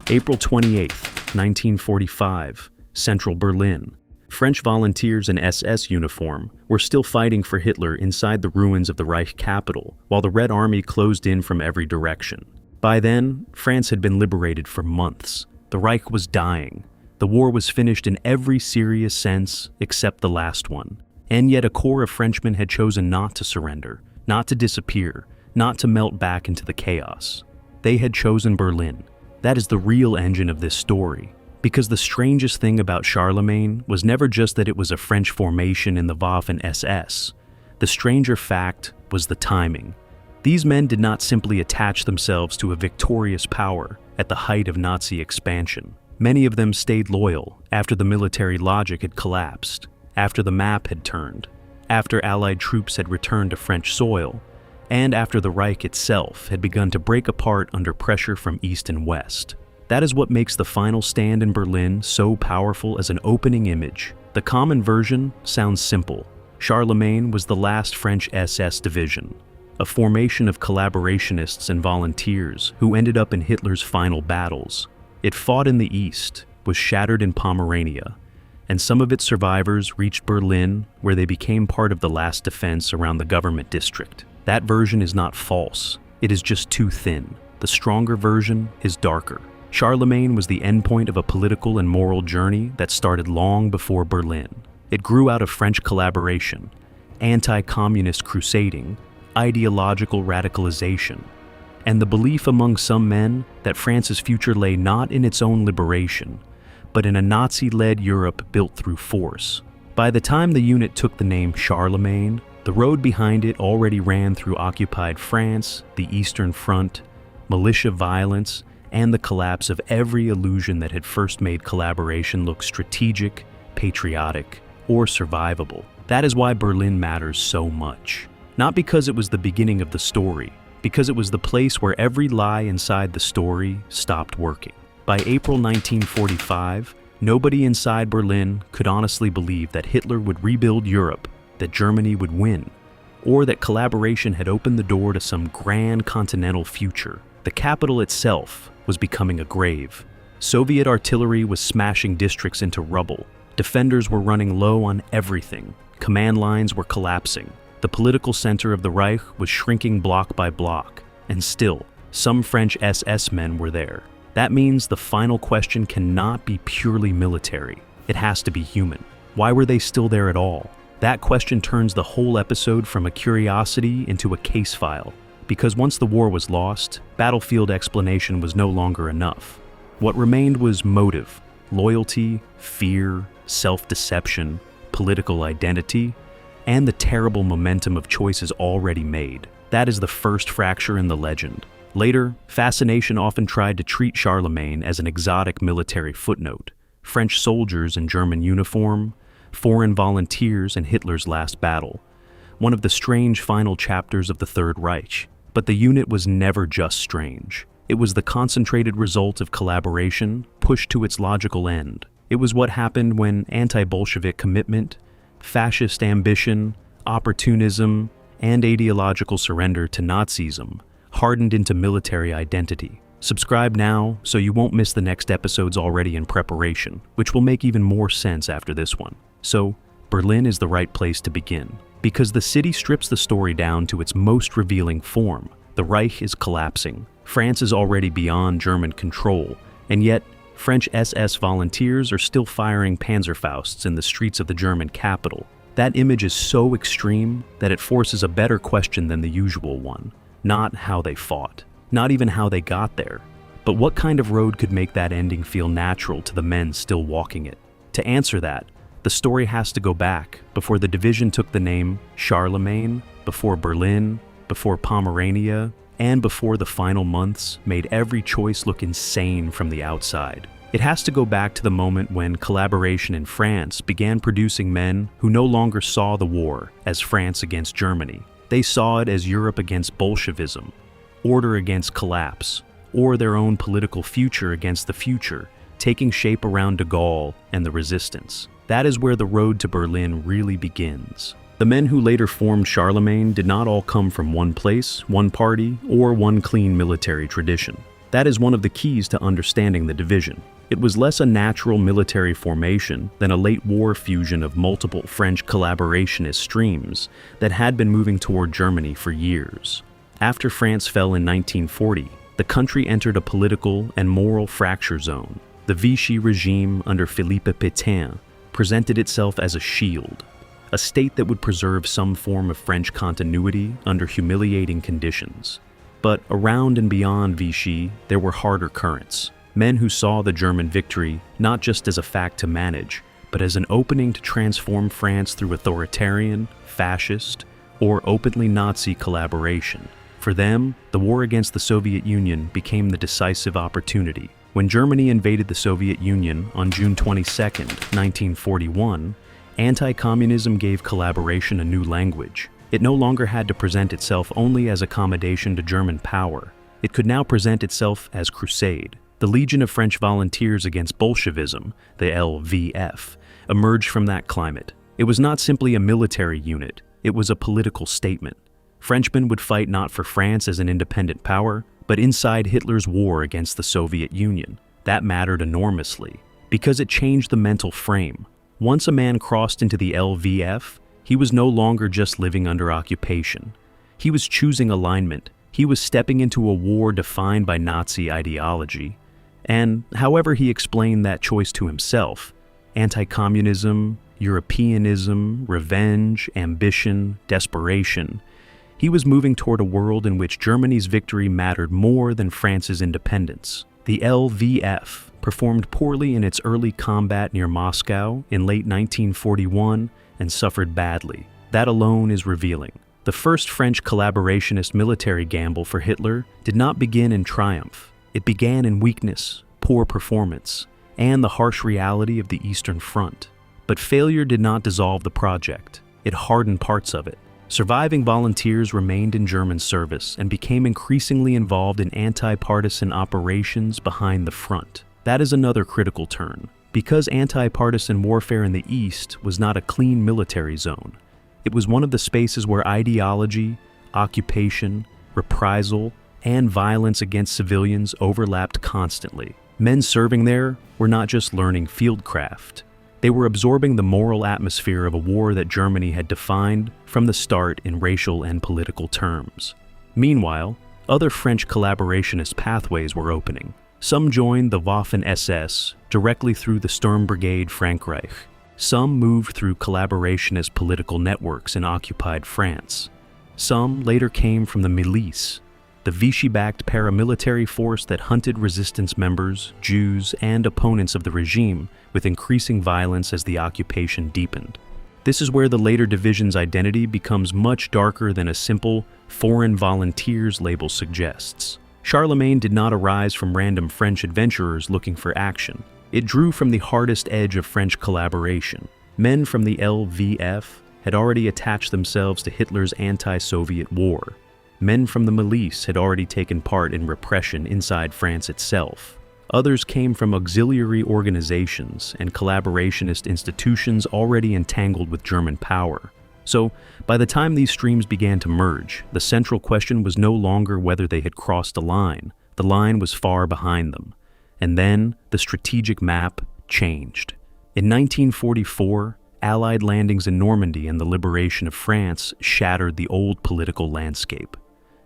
April 28th, 1945, Central Berlin. French volunteers in SS uniform were still fighting for Hitler inside the ruins of the Reich capital, while the Red Army closed in from every direction. By then, France had been liberated for months. The Reich was dying. The war was finished in every serious sense except the last one. And yet a core of Frenchmen had chosen not to surrender, not to disappear, not to melt back into the chaos. They had chosen Berlin. That is the real engine of this story. Because the strangest thing about Charlemagne was never just that it was a French formation in the Waffen SS. The stranger fact was the timing. These men did not simply attach themselves to a victorious power at the height of Nazi expansion. Many of them stayed loyal after the military logic had collapsed, after the map had turned, after Allied troops had returned to French soil, and after the Reich itself had begun to break apart under pressure from East and West. That is what makes the final stand in Berlin so powerful as an opening image. The common version sounds simple. Charlemagne was the last French SS division, a formation of collaborationists and volunteers who ended up in Hitler's final battles. It fought in the East, was shattered in Pomerania, and some of its survivors reached Berlin, where they became part of the last defense around the government district. That version is not false. It is just too thin. The stronger version is darker. Charlemagne was the endpoint of a political and moral journey that started long before Berlin. It grew out of French collaboration, anti-communist crusading, ideological radicalization, and the belief among some men that France's future lay not in its own liberation, but in a Nazi-led Europe built through force. By the time the unit took the name Charlemagne, the road behind it already ran through occupied France, the Eastern Front, militia violence, and the collapse of every illusion that had first made collaboration look strategic, patriotic, or survivable. That is why Berlin matters so much. Not because it was the beginning of the story, because it was the place where every lie inside the story stopped working. By April 1945, nobody inside Berlin could honestly believe that Hitler would rebuild Europe, that Germany would win, or that collaboration had opened the door to some grand continental future. The capital itself was becoming a grave. Soviet artillery was smashing districts into rubble. Defenders were running low on everything. Command lines were collapsing. The political center of the Reich was shrinking block by block. And still, some French SS men were there. That means the final question cannot be purely military. It has to be human. Why were they still there at all? That question turns the whole episode from a curiosity into a case file. Because once the war was lost, battlefield explanation was no longer enough. What remained was motive, loyalty, fear, self-deception, political identity, and the terrible momentum of choices already made. That is the first fracture in the legend. Later, fascination often tried to treat Charlemagne as an exotic military footnote. French soldiers in German uniform, foreign volunteers in Hitler's last battle. One of the strange final chapters of the Third Reich. But the unit was never just strange. It was the concentrated result of collaboration pushed to its logical end. It was what happened when anti-Bolshevik commitment, fascist ambition, opportunism, and ideological surrender to Nazism hardened into military identity. Subscribe now so you won't miss the next episodes already in preparation, which will make even more sense after this one. So, Berlin is the right place to begin. Because the city strips the story down to its most revealing form. The Reich is collapsing. France is already beyond German control, and yet French SS volunteers are still firing Panzerfausts in the streets of the German capital. That image is so extreme that it forces a better question than the usual one. Not how they fought, not even how they got there, but what kind of road could make that ending feel natural to the men still walking it? To answer that, the story has to go back before the division took the name Charlemagne, before Berlin, before Pomerania, and before the final months made every choice look insane from the outside. It has to go back to the moment when collaboration in France began producing men who no longer saw the war as France against Germany. They saw it as Europe against Bolshevism, order against collapse, or their own political future against the future, taking shape around de Gaulle and the resistance. That is where the road to Berlin really begins. The men who later formed Charlemagne did not all come from one place, one party, or one clean military tradition. That is one of the keys to understanding the division. It was less a natural military formation than a late war fusion of multiple French collaborationist streams that had been moving toward Germany for years. After France fell in 1940, the country entered a political and moral fracture zone. The Vichy regime under Philippe Pétain presented itself as a shield, a state that would preserve some form of French continuity under humiliating conditions. But around and beyond Vichy, there were harder currents. Men who saw the German victory not just as a fact to manage, but as an opening to transform France through authoritarian, fascist, or openly Nazi collaboration. For them, the war against the Soviet Union became the decisive opportunity. When Germany invaded the Soviet Union on June 22, 1941, anti-communism gave collaboration a new language. It no longer had to present itself only as accommodation to German power. It could now present itself as crusade. The Legion of French Volunteers Against Bolshevism, the LVF, emerged from that climate. It was not simply a military unit, it was a political statement. Frenchmen would fight not for France as an independent power, but inside Hitler's war against the Soviet Union. That mattered enormously, because it changed the mental frame. Once a man crossed into the LVF, he was no longer just living under occupation. He was choosing alignment. He was stepping into a war defined by Nazi ideology. And however he explained that choice to himself, anti-communism, Europeanism, revenge, ambition, desperation, he was moving toward a world in which Germany's victory mattered more than France's independence. The LVF performed poorly in its early combat near Moscow in late 1941 and suffered badly. That alone is revealing. The first French collaborationist military gamble for Hitler did not begin in triumph. It began in weakness, poor performance, and the harsh reality of the Eastern Front. But failure did not dissolve the project. It hardened parts of it. Surviving volunteers remained in German service and became increasingly involved in anti-partisan operations behind the front. That is another critical turn. Because anti-partisan warfare in the East was not a clean military zone, it was one of the spaces where ideology, occupation, reprisal, and violence against civilians overlapped constantly. Men serving there were not just learning fieldcraft. They were absorbing the moral atmosphere of a war that Germany had defined from the start in racial and political terms. Meanwhile, other French collaborationist pathways were opening. Some joined the Waffen SS directly through the Sturm Brigade Frankreich. Some moved through collaborationist political networks in occupied France. Some later came from the milice, the Vichy-backed paramilitary force that hunted resistance members, Jews, and opponents of the regime with increasing violence as the occupation deepened. This is where the later division's identity becomes much darker than a simple foreign volunteers label suggests. Charlemagne did not arise from random French adventurers looking for action. It drew from the hardest edge of French collaboration. Men from the LVF had already attached themselves to Hitler's anti-Soviet war. Men from the milice had already taken part in repression inside France itself. Others came from auxiliary organizations and collaborationist institutions already entangled with German power. So, by the time these streams began to merge, the central question was no longer whether they had crossed a line. The line was far behind them. And then, the strategic map changed. In 1944, Allied landings in Normandy and the liberation of France shattered the old political landscape.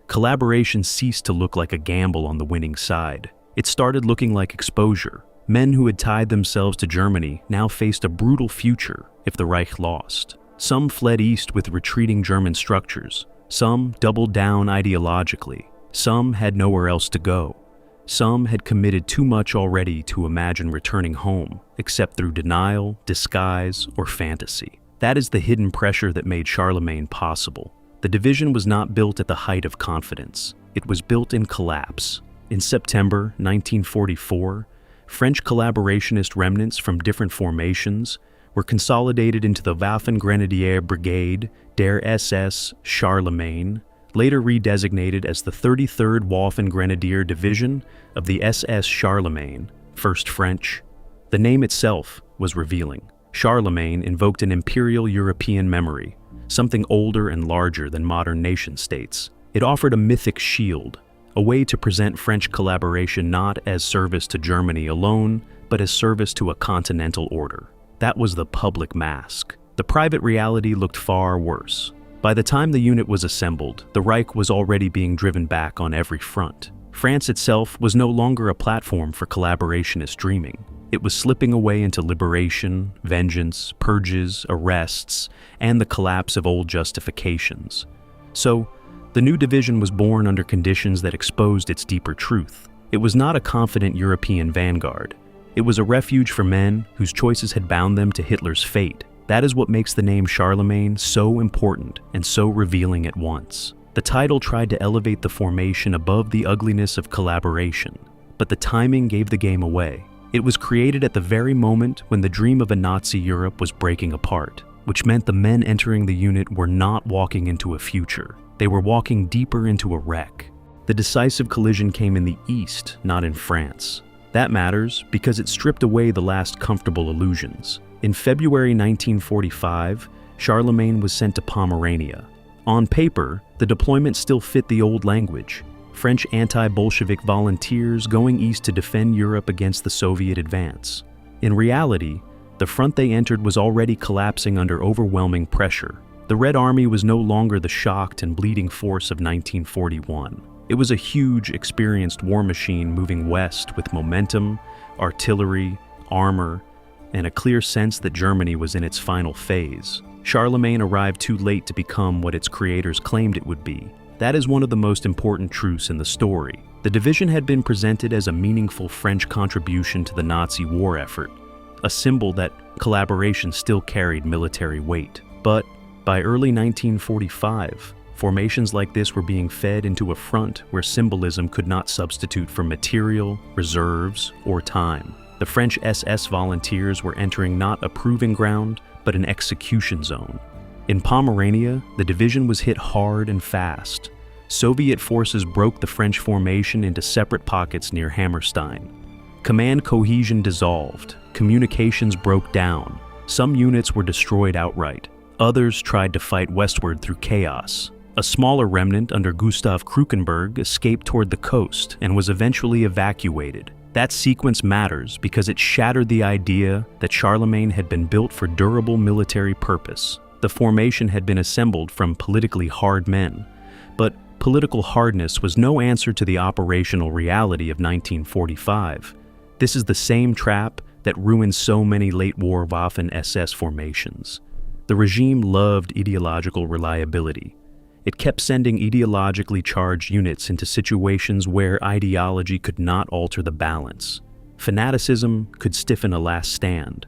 Collaboration ceased to look like a gamble on the winning side. It started looking like exposure. Men who had tied themselves to Germany now faced a brutal future if the Reich lost. Some fled east with retreating German structures. Some doubled down ideologically. Some had nowhere else to go. Some had committed too much already to imagine returning home, except through denial, disguise, or fantasy. That is the hidden pressure that made Charlemagne possible. The division was not built at the height of confidence. It was built in collapse. In September 1944, French collaborationist remnants from different formations were consolidated into the Waffen Grenadier Brigade der SS Charlemagne, later redesignated as the 33rd Waffen Grenadier Division of the SS Charlemagne, 1st French. The name itself was revealing. Charlemagne invoked an imperial European memory, something older and larger than modern nation-states. It offered a mythic shield, a way to present French collaboration not as service to Germany alone, but as service to a continental order. That was the public mask. The private reality looked far worse. By the time the unit was assembled, the Reich was already being driven back on every front. France itself was no longer a platform for collaborationist dreaming. It was slipping away into liberation, vengeance, purges, arrests, and the collapse of old justifications. So, the new division was born under conditions that exposed its deeper truth. It was not a confident European vanguard. It was a refuge for men whose choices had bound them to Hitler's fate. That is what makes the name Charlemagne so important and so revealing at once. The title tried to elevate the formation above the ugliness of collaboration, but the timing gave the game away. It was created at the very moment when the dream of a Nazi Europe was breaking apart, which meant the men entering the unit were not walking into a future. They were walking deeper into a wreck. The decisive collision came in the East, not in France. That matters because it stripped away the last comfortable illusions. In February 1945, Charlemagne was sent to Pomerania. On paper, the deployment still fit the old language: French anti-Bolshevik volunteers going east to defend Europe against the Soviet advance. In reality, the front they entered was already collapsing under overwhelming pressure. The Red Army was no longer the shocked and bleeding force of 1941. It was a huge, experienced war machine moving west with momentum, artillery, armor, and a clear sense that Germany was in its final phase. Charlemagne arrived too late to become what its creators claimed it would be. That is one of the most important truths in the story. The division had been presented as a meaningful French contribution to the Nazi war effort, a symbol that collaboration still carried military weight. But by early 1945, formations like this were being fed into a front where symbolism could not substitute for material, reserves, or time. The French SS volunteers were entering not a proving ground, but an execution zone. In Pomerania, the division was hit hard and fast. Soviet forces broke the French formation into separate pockets near Hammerstein. Command cohesion dissolved, communications broke down, some units were destroyed outright, others tried to fight westward through chaos. A smaller remnant under Gustav Krukenberg escaped toward the coast and was eventually evacuated. That sequence matters because it shattered the idea that Charlemagne had been built for durable military purpose. The formation had been assembled from politically hard men, but political hardness was no answer to the operational reality of 1945. This is the same trap that ruined so many late-war Waffen SS formations. The regime loved ideological reliability. It kept sending ideologically charged units into situations where ideology could not alter the balance. Fanaticism could stiffen a last stand.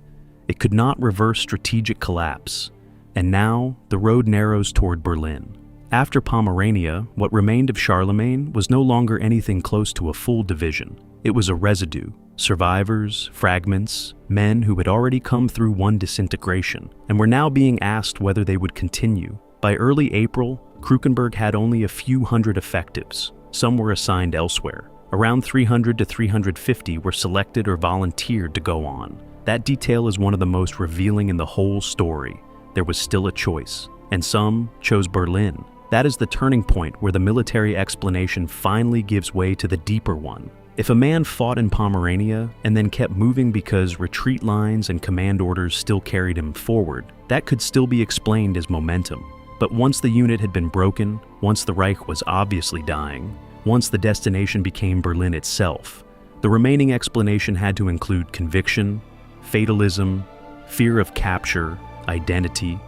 It could not reverse strategic collapse. And now, the road narrows toward Berlin. After Pomerania, what remained of Charlemagne was no longer anything close to a full division. It was a residue, survivors, fragments, men who had already come through one disintegration, and were now being asked whether they would continue. By early April, Krukenberg had only a few hundred effectives. Some were assigned elsewhere. Around 300 to 350 were selected or volunteered to go on. That detail is one of the most revealing in the whole story. There was still a choice, and some chose Berlin. That is the turning point where the military explanation finally gives way to the deeper one. If a man fought in Pomerania and then kept moving because retreat lines and command orders still carried him forward, that could still be explained as momentum. But once the unit had been broken, once the Reich was obviously dying, once the destination became Berlin itself, the remaining explanation had to include conviction, fatalism, fear of capture, identity,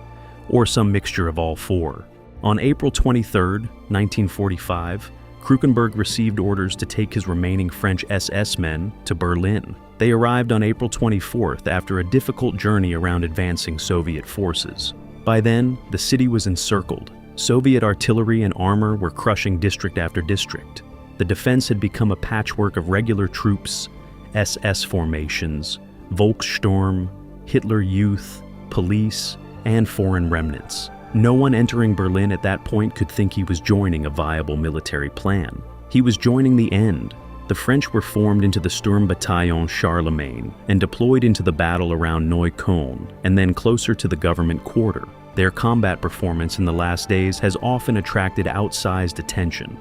or some mixture of all four. On April 23, 1945, Krukenberg received orders to take his remaining French SS men to Berlin. They arrived on April 24th after a difficult journey around advancing Soviet forces. By then, the city was encircled. Soviet artillery and armor were crushing district after district. The defense had become a patchwork of regular troops, SS formations, Volkssturm, Hitler Youth, police, and foreign remnants. No one entering Berlin at that point could think he was joining a viable military plan. He was joining the end. The French were formed into the Sturmbataillon Charlemagne and deployed into the battle around Neukölln and then closer to the government quarter. Their combat performance in the last days has often attracted outsized attention.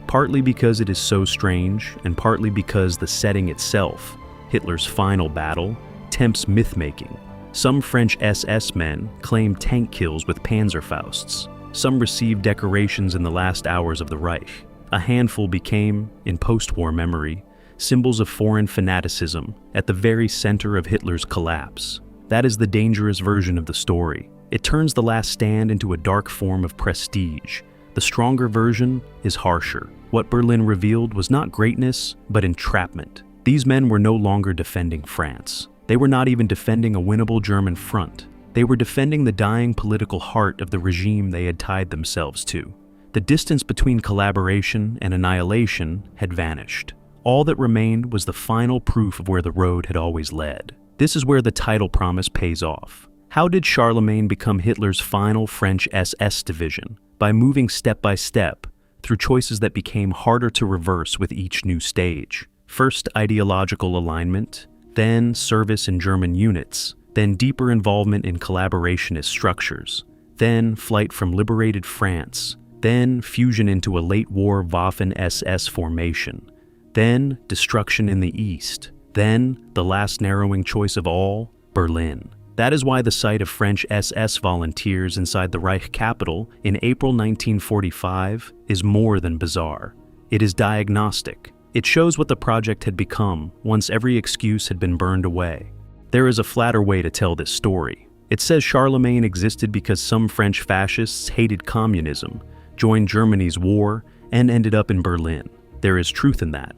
Partly because it is so strange, and partly because the setting itself, Hitler's final battle, tempts myth-making. Some French SS men claim tank kills with Panzerfausts. Some received decorations in the last hours of the Reich. A handful became, in post-war memory, symbols of foreign fanaticism at the very center of Hitler's collapse. That is the dangerous version of the story. It turns the last stand into a dark form of prestige. The stronger version is harsher. What Berlin revealed was not greatness, but entrapment. These men were no longer defending France. They were not even defending a winnable German front. They were defending the dying political heart of the regime they had tied themselves to. The distance between collaboration and annihilation had vanished. All that remained was the final proof of where the road had always led. This is where the title promise pays off. How did Charlemagne become Hitler's final French SS division? By moving step by step, through choices that became harder to reverse with each new stage. First ideological alignment, then service in German units, then deeper involvement in collaborationist structures, then flight from liberated France, then fusion into a late-war Waffen SS formation, then destruction in the East, then, the last narrowing choice of all, Berlin. That is why the sight of French SS volunteers inside the Reich capital in April 1945 is more than bizarre. It is diagnostic. It shows what the project had become once every excuse had been burned away. There is a flatter way to tell this story. It says Charlemagne existed because some French fascists hated communism, joined Germany's war, and ended up in Berlin. There is truth in that.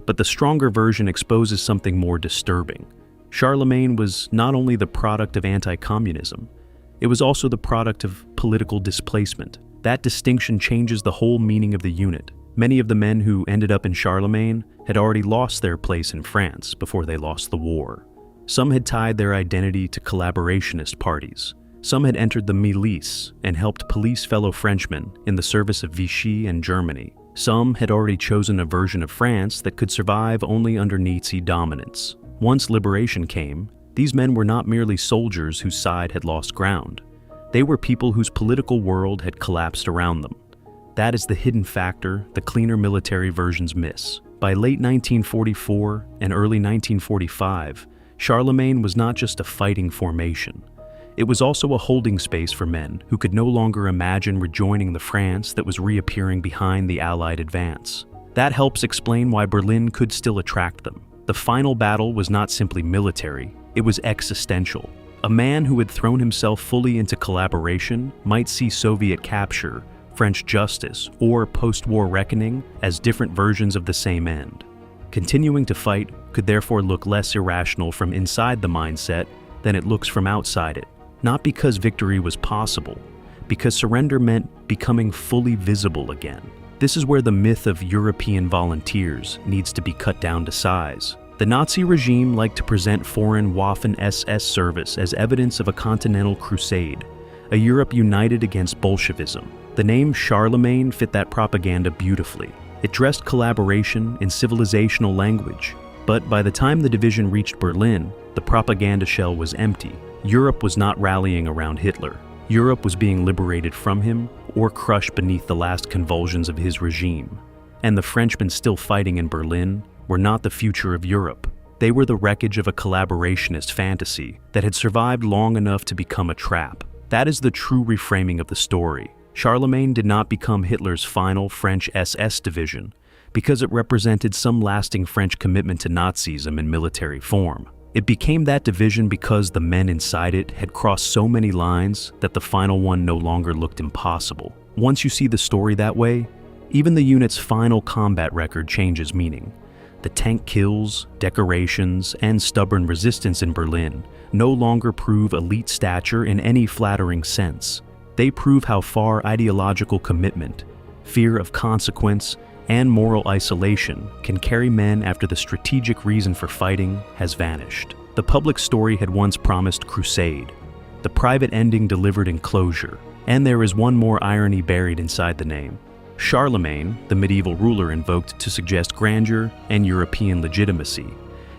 But the stronger version exposes something more disturbing. Charlemagne was not only the product of anti-communism, it was also the product of political displacement. That distinction changes the whole meaning of the unit. Many of the men who ended up in Charlemagne had already lost their place in France before they lost the war. Some had tied their identity to collaborationist parties. Some had entered the milice and helped police fellow Frenchmen in the service of Vichy and Germany. Some had already chosen a version of France that could survive only under Nazi dominance. Once liberation came, these men were not merely soldiers whose side had lost ground. They were people whose political world had collapsed around them. That is the hidden factor the cleaner military versions miss. By late 1944 and early 1945, Charlemagne was not just a fighting formation. It was also a holding space for men who could no longer imagine rejoining the France that was reappearing behind the Allied advance. That helps explain why Berlin could still attract them. The final battle was not simply military, it was existential. A man who had thrown himself fully into collaboration might see Soviet capture, French justice, or post-war reckoning as different versions of the same end. Continuing to fight could therefore look less irrational from inside the mindset than it looks from outside it. Not because victory was possible, because surrender meant becoming fully visible again. This is where the myth of European volunteers needs to be cut down to size. The Nazi regime liked to present foreign Waffen SS service as evidence of a continental crusade, a Europe united against Bolshevism. The name Charlemagne fit that propaganda beautifully. It dressed collaboration in civilizational language. But by the time the division reached Berlin, the propaganda shell was empty. Europe was not rallying around Hitler. Europe was being liberated from him or crushed beneath the last convulsions of his regime. And the Frenchmen still fighting in Berlin were not the future of Europe. They were the wreckage of a collaborationist fantasy that had survived long enough to become a trap. That is the true reframing of the story. Charlemagne did not become Hitler's final French SS division because it represented some lasting French commitment to Nazism in military form. It became that division because the men inside it had crossed so many lines that the final one no longer looked impossible. Once you see the story that way, even the unit's final combat record changes meaning. The tank kills, decorations, and stubborn resistance in Berlin no longer prove elite stature in any flattering sense. They prove how far ideological commitment, fear of consequence, and moral isolation can carry men after the strategic reason for fighting has vanished. The public story had once promised crusade. The private ending delivered enclosure. And there is one more irony buried inside the name. Charlemagne, the medieval ruler invoked to suggest grandeur and European legitimacy,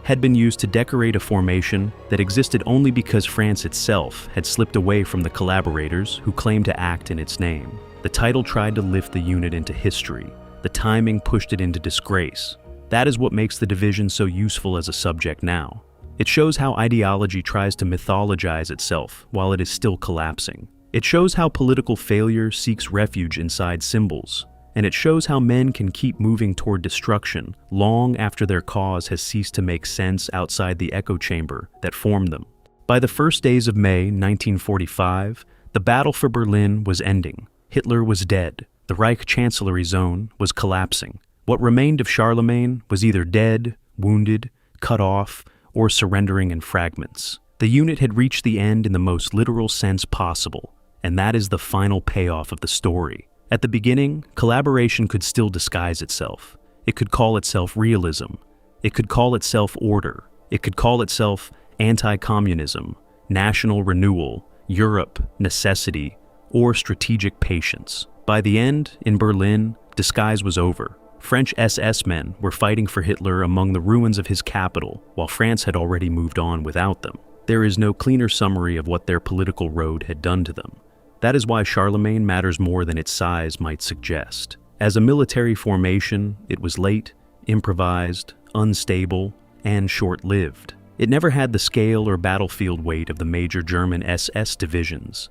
had been used to decorate a formation that existed only because France itself had slipped away from the collaborators who claimed to act in its name. The title tried to lift the unit into history. The The timing pushed it into disgrace. That is what makes the division so useful as a subject now. It shows how ideology tries to mythologize itself while it is still collapsing. It shows how political failure seeks refuge inside symbols. And it shows how men can keep moving toward destruction long after their cause has ceased to make sense outside the echo chamber that formed them. By the first days of May 1945, the battle for Berlin was ending. Hitler was dead. The Reich Chancellery Zone was collapsing. What remained of Charlemagne was either dead, wounded, cut off, or surrendering in fragments. The unit had reached the end in the most literal sense possible, and that is the final payoff of the story. At the beginning, collaboration could still disguise itself. It could call itself realism. It could call itself order. It could call itself anti-communism, national renewal, Europe, necessity, or strategic patience. By the end, in Berlin, disguise was over. French SS men were fighting for Hitler among the ruins of his capital, while France had already moved on without them. There is no cleaner summary of what their political road had done to them. That is why Charlemagne matters more than its size might suggest. As a military formation, it was late, improvised, unstable, and short-lived. It never had the scale or battlefield weight of the major German SS divisions.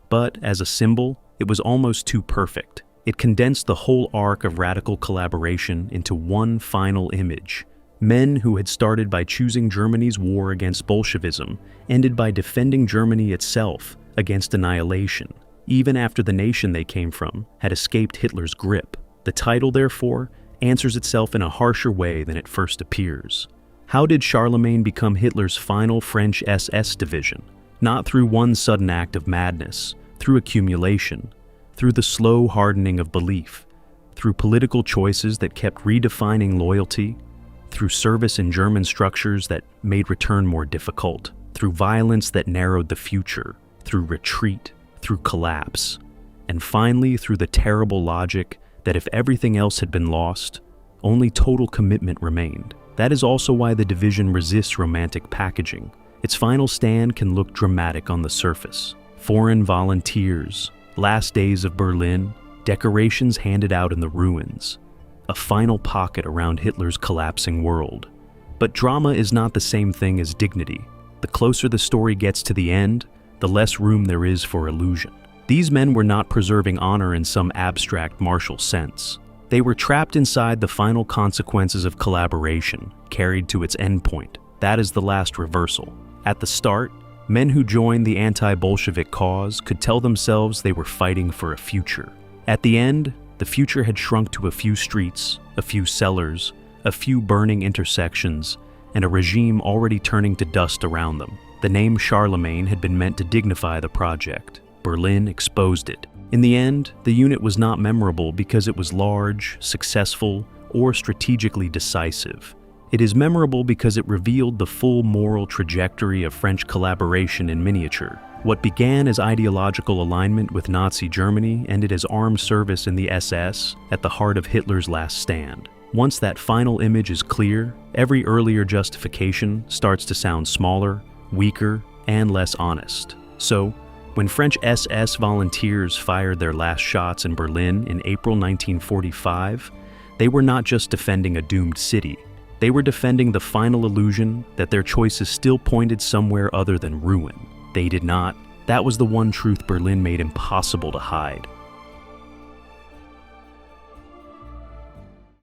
But as a symbol, it was almost too perfect. It condensed the whole arc of radical collaboration into one final image. Men who had started by choosing Germany's war against Bolshevism ended by defending Germany itself against annihilation, even after the nation they came from had escaped Hitler's grip. The title, therefore, answers itself in a harsher way than it first appears. How did Charlemagne become Hitler's final French SS division? Not through one sudden act of madness, through accumulation, through the slow hardening of belief, through political choices that kept redefining loyalty, through service in German structures that made return more difficult, through violence that narrowed the future, through retreat, through collapse, and finally through the terrible logic that if everything else had been lost, only total commitment remained. That is also why the division resists romantic packaging. Its final stand can look dramatic on the surface. Foreign volunteers, last days of Berlin, decorations handed out in the ruins, a final pocket around Hitler's collapsing world. But drama is not the same thing as dignity. The closer the story gets to the end, the less room there is for illusion. These men were not preserving honor in some abstract martial sense. They were trapped inside the final consequences of collaboration, carried to its endpoint. That is the last reversal. At the start, men who joined the anti-Bolshevik cause could tell themselves they were fighting for a future. At the end, the future had shrunk to a few streets, a few cellars, a few burning intersections, and a regime already turning to dust around them. The name Charlemagne had been meant to dignify the project. Berlin exposed it. In the end, the unit was not memorable because it was large, successful, or strategically decisive. It is memorable because it revealed the full moral trajectory of French collaboration in miniature. What began as ideological alignment with Nazi Germany ended as armed service in the SS at the heart of Hitler's last stand. Once that final image is clear, every earlier justification starts to sound smaller, weaker, and less honest. So, when French SS volunteers fired their last shots in Berlin in April 1945, they were not just defending a doomed city. They were defending the final illusion that their choices still pointed somewhere other than ruin. They did not. That was the one truth Berlin made impossible to hide.